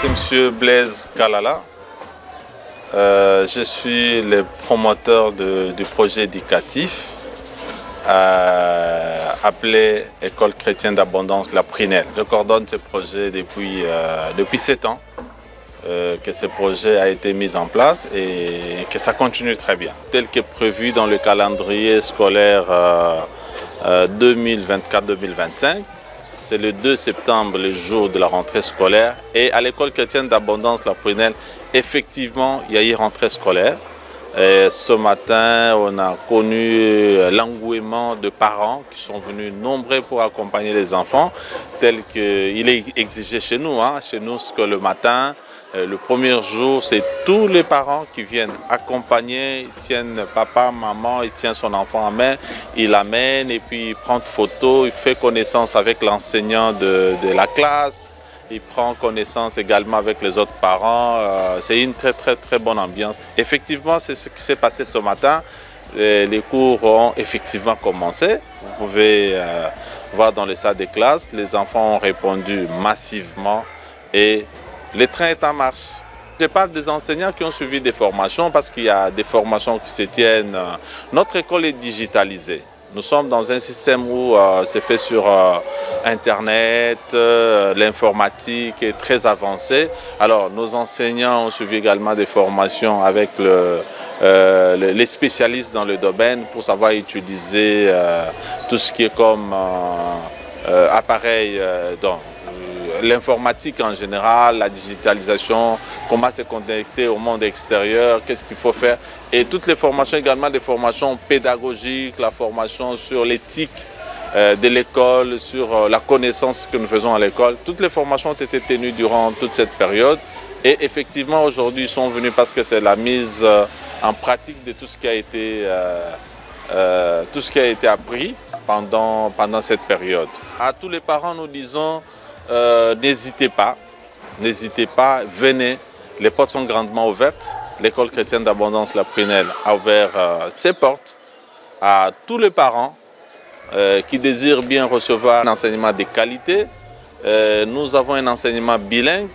c'est M. Blaise Kalala. Je suis le promoteur du projet éducatif appelé École chrétienne d'abondance La Prunelle. Je coordonne ce projet depuis 7 ans que ce projet a été mis en place et que ça continue très bien. Tel que prévu dans le calendrier scolaire 2024-2025, c'est le 2 septembre, le jour de la rentrée scolaire. Et à l'école chrétienne d'abondance La Prunelle, effectivement, il y a eu rentrée scolaire. Et ce matin, on a connu l'engouement de parents qui sont venus nombreux pour accompagner les enfants, tel qu'il est exigé chez nous. Chez nous, ce que le matin, le premier jour, c'est tous les parents qui viennent accompagner, ils tiennent papa, maman, il tient son enfant en main, il l'amène et puis il prend une photo, il fait connaissance avec l'enseignant de la classe, il prend connaissance également avec les autres parents. C'est une très bonne ambiance. Effectivement, c'est ce qui s'est passé ce matin. Les cours ont effectivement commencé. Vous pouvez voir dans les salles de classe, les enfants ont répondu massivement et le train est en marche. Je parle des enseignants qui ont suivi des formations parce qu'il y a des formations qui se tiennent. Notre école est digitalisée. Nous sommes dans un système où c'est fait sur Internet, l'informatique est très avancée. Alors nos enseignants ont suivi également des formations avec les spécialistes dans le domaine pour savoir utiliser tout ce qui est comme appareil. L'informatique en général, la digitalisation, comment se connecter au monde extérieur, qu'est-ce qu'il faut faire. Et toutes les formations également, des formations pédagogiques, la formation sur l'éthique de l'école, sur la connaissance que nous faisons à l'école. Toutes les formations ont été tenues durant toute cette période. Et effectivement, aujourd'hui, ils sont venus parce que c'est la mise en pratique de tout ce qui a été, appris pendant cette période. À tous les parents, nous disons, n'hésitez pas, venez, les portes sont grandement ouvertes. L'école chrétienne d'abondance La Prunelle a ouvert ses portes à tous les parents qui désirent bien recevoir un enseignement de qualité. Nous avons un enseignement bilingue,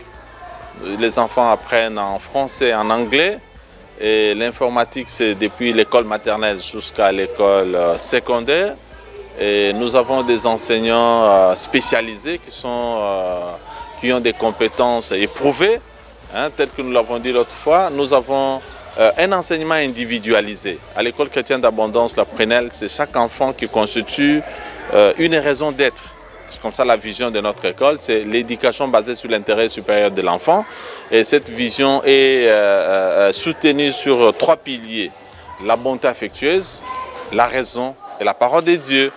les enfants apprennent en français et en anglais. Et l'informatique, c'est depuis l'école maternelle jusqu'à l'école secondaire. Et nous avons des enseignants spécialisés qui ont des compétences éprouvées, tel que nous l'avons dit l'autre fois. Nous avons un enseignement individualisé. À l'école chrétienne d'abondance La Prunelle, c'est chaque enfant qui constitue une raison d'être. C'est comme ça la vision de notre école, c'est l'éducation basée sur l'intérêt supérieur de l'enfant. Et cette vision est soutenue sur 3 piliers. La bonté affectueuse, la raison et la parole de Dieu.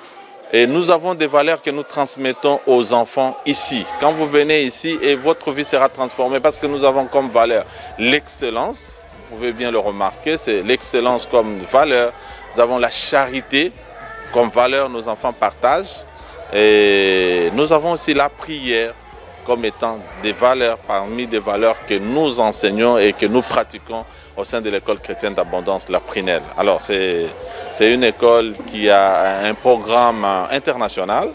Et nous avons des valeurs que nous transmettons aux enfants ici. Quand vous venez ici, et votre vie sera transformée parce que nous avons comme valeur l'excellence. Vous pouvez bien le remarquer, c'est l'excellence comme valeur. Nous avons la charité comme valeur, nos enfants partagent. Et nous avons aussi la prière comme étant des valeurs parmi des valeurs que nous enseignons et que nous pratiquons au sein de l'école chrétienne d'abondance La Prunelle. Alors c'est une école qui a un programme international.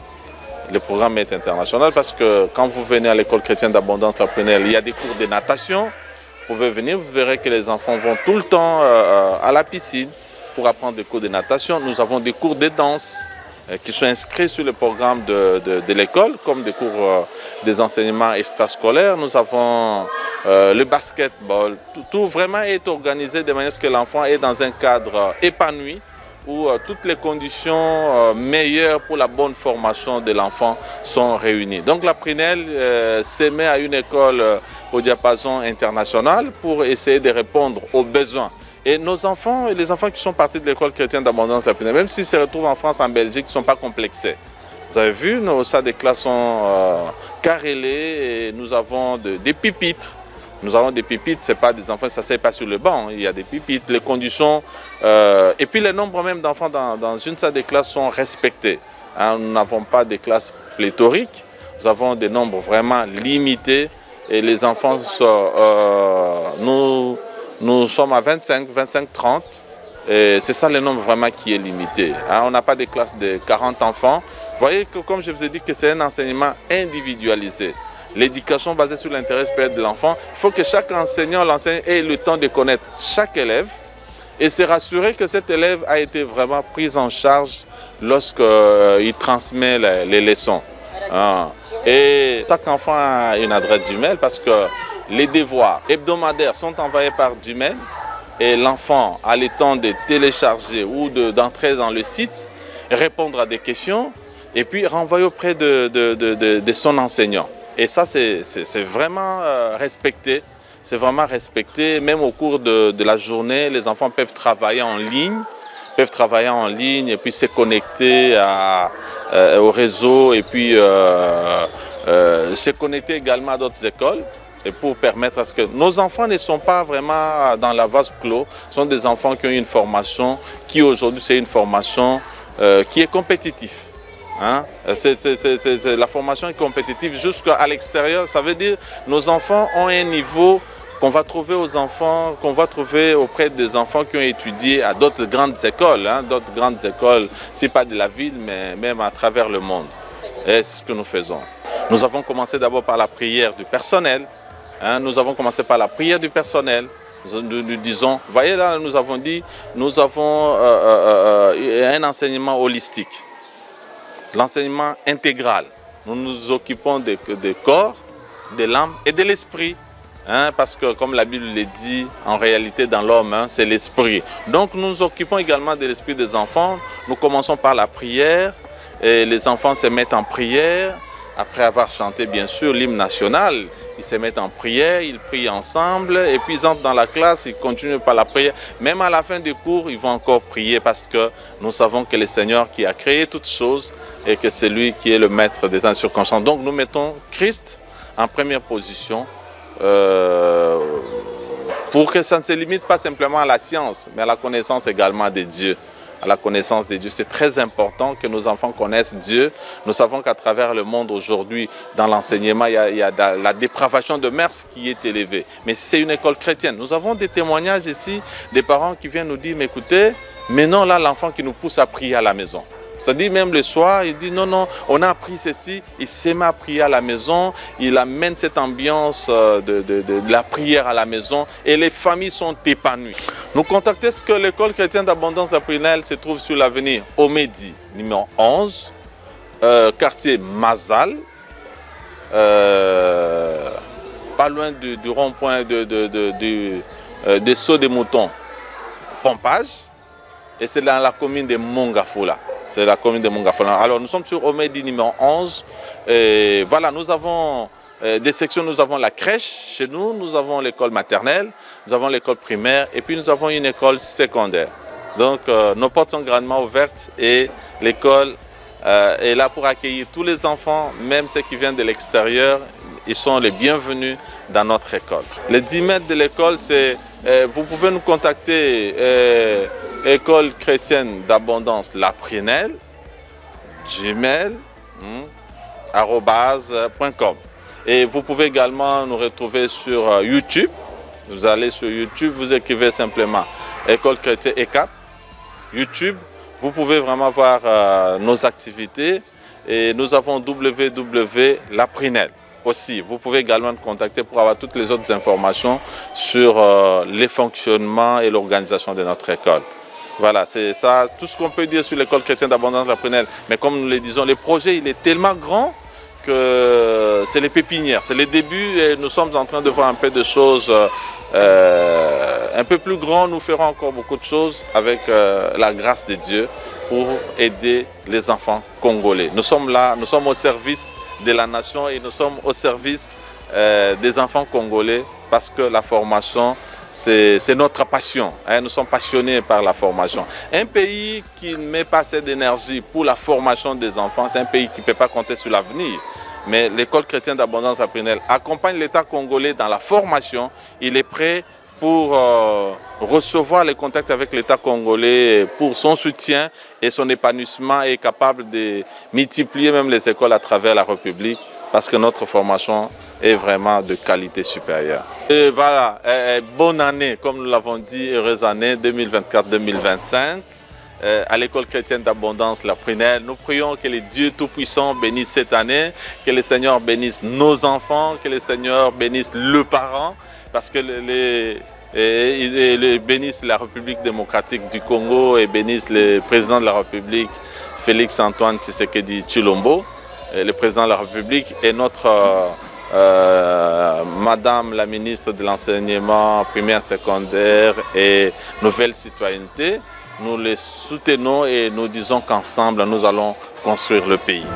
Le programme est international parce que quand vous venez à l'école chrétienne d'abondance La Prunelle, il y a des cours de natation. Vous pouvez venir, vous verrez que les enfants vont tout le temps à la piscine pour apprendre des cours de natation. Nous avons des cours de danse qui sont inscrits sur le programme de l'école, comme des cours des enseignements extrascolaires. Nous avons le basketball. Tout vraiment est organisé de manière à ce que l'enfant est dans un cadre épanoui où toutes les conditions meilleures pour la bonne formation de l'enfant sont réunies. Donc La Prunelle s'émet à une école au diapason international pour essayer de répondre aux besoins. Et nos enfants, les enfants qui sont partis de l'école chrétienne d'abondance La Prunelle, même s'ils se retrouvent en France, en Belgique, ils ne sont pas complexés. Vous avez vu, nos salles de classe sont carrelées et nous avons des pupitres. Nous avons des pupitres, ce n'est pas des enfants, ça ne s'assied pas sur le banc, il y a des pupitres, les conditions, et puis les nombres même d'enfants dans une salle de classe sont respectés. Nous n'avons pas de classes pléthoriques, nous avons des nombres vraiment limités et les enfants, nous sommes à 25, 30 et c'est ça le nombre vraiment qui est limité. On n'a pas de classe de 40 enfants. Vous voyez que comme je vous ai dit que c'est un enseignement individualisé. l'éducation basée sur l'intérêt supérieur de l'enfant, il faut que chaque enseignant, l'enseignant ait le temps de connaître chaque élève et se rassurer que cet élève a été vraiment pris en charge lorsqu'il transmet les leçons. Et chaque enfant a une adresse Gmail parce que les devoirs hebdomadaires sont envoyés par Gmail et l'enfant a le temps de télécharger ou d'entrer dans le site, répondre à des questions et puis renvoyer auprès de son enseignant. Et ça, c'est vraiment respecté. C'est vraiment respecté. Même au cours de la journée, les enfants peuvent travailler en ligne. Et puis se connecter au réseau et puis se connecter également à d'autres écoles et pour permettre à ce que nos enfants ne sont pas vraiment dans la vase clos, ce sont des enfants qui ont une formation qui aujourd'hui c'est une formation qui est compétitive. Hein? La formation est compétitive jusqu'à l'extérieur, ça veut dire que nos enfants ont un niveau qu'on va trouver aux enfants, qu'on va trouver auprès des enfants qui ont étudié à d'autres grandes écoles, c'est pas de la ville, mais même à travers le monde. Et c'est ce que nous faisons. Nous avons commencé d'abord par la prière du personnel. Nous disons, voyez là, nous avons dit, nous avons un enseignement holistique, l'enseignement intégral. Nous nous occupons des corps, de l'âme et de l'esprit. Parce que comme la Bible le dit, en réalité dans l'homme, c'est l'esprit. Donc nous nous occupons également de l'esprit des enfants. Nous commençons par la prière et les enfants se mettent en prière. Après avoir chanté bien sûr l'hymne national, ils se mettent en prière, ils prient ensemble et puis ils entrent dans la classe, ils continuent par la prière. Même à la fin du cours, ils vont encore prier parce que nous savons que le Seigneur qui a créé toutes choses et que c'est lui qui est le maître des temps circonstants. Donc nous mettons Christ en première position. Pour que ça ne se limite pas simplement à la science, mais à la connaissance également de Dieu. À la connaissance de Dieu. C'est très important que nos enfants connaissent Dieu. Nous savons qu'à travers le monde aujourd'hui, dans l'enseignement, il y a la dépravation de mœurs qui est élevée. Mais c'est une école chrétienne. Nous avons des témoignages ici, des parents qui viennent nous dire, mais écoutez, maintenant là, l'enfant qui nous pousse à prier à la maison. C'est-à-dire même le soir, il dit non, on a appris ceci, il s'est mis à prier à la maison, il amène cette ambiance de la prière à la maison et les familles sont épanouies. Nous contactons ce que l'école chrétienne d'abondance de la Prunelle se trouve sur l'avenue Omedi, numéro 11, quartier Mazal, pas loin du rond-point de Saut des Moutons, Pompage, et c'est dans la commune de Mongafoula. C'est la commune de Mongafoula. Alors nous sommes sur Omedi numéro 11. Et voilà, nous avons des sections, nous avons la crèche chez nous, nous avons l'école maternelle, nous avons l'école primaire et puis nous avons une école secondaire. Donc nos portes sont grandement ouvertes et l'école est là pour accueillir tous les enfants, même ceux qui viennent de l'extérieur, ils sont les bienvenus dans notre école. Les 10 mètres de l'école, c'est vous pouvez nous contacter. École chrétienne d'abondance La Prunelle, gmail.com. Et vous pouvez également nous retrouver sur YouTube. Vous allez sur YouTube, vous écrivez simplement École chrétienne ECAP, YouTube. Vous pouvez vraiment voir nos activités. Et nous avons La Prunelle aussi. Vous pouvez également nous contacter pour avoir toutes les autres informations sur les fonctionnements et l'organisation de notre école. Voilà, c'est ça, tout ce qu'on peut dire sur l'école chrétienne d'abondance de la Prunelle. Mais comme nous le disons, le projet il est tellement grand que c'est les pépinières, c'est les débuts et nous sommes en train de voir un peu de choses un peu plus grandes. Nous ferons encore beaucoup de choses avec la grâce de Dieu pour aider les enfants congolais. Nous sommes là, nous sommes au service de la nation et nous sommes au service des enfants congolais parce que la formation, c'est notre passion. Nous sommes passionnés par la formation. Un pays qui ne met pas assez d'énergie pour la formation des enfants, c'est un pays qui ne peut pas compter sur l'avenir. Mais l'école chrétienne d'abondance de la Prunelle accompagne l'État congolais dans la formation. Il est prêt pour recevoir les contacts avec l'État congolais pour son soutien et son épanouissement et est capable de multiplier même les écoles à travers la République parce que notre formation est vraiment de qualité supérieure. Et voilà, bonne année, comme nous l'avons dit, heureuse année 2024-2025. à l'école chrétienne d'abondance La Prunelle. Nous prions que le Dieu Tout-Puissant bénisse cette année, que le Seigneur bénisse nos enfants, que le Seigneur bénisse le parent, parce que bénisse la République démocratique du Congo et bénisse le président de la République, Félix-Antoine Tshisekedi Tshilombo, le président de la République, et notre Madame la ministre de l'enseignement primaire, secondaire et nouvelle citoyenneté. Nous les soutenons et nous disons qu'ensemble, nous allons construire le pays.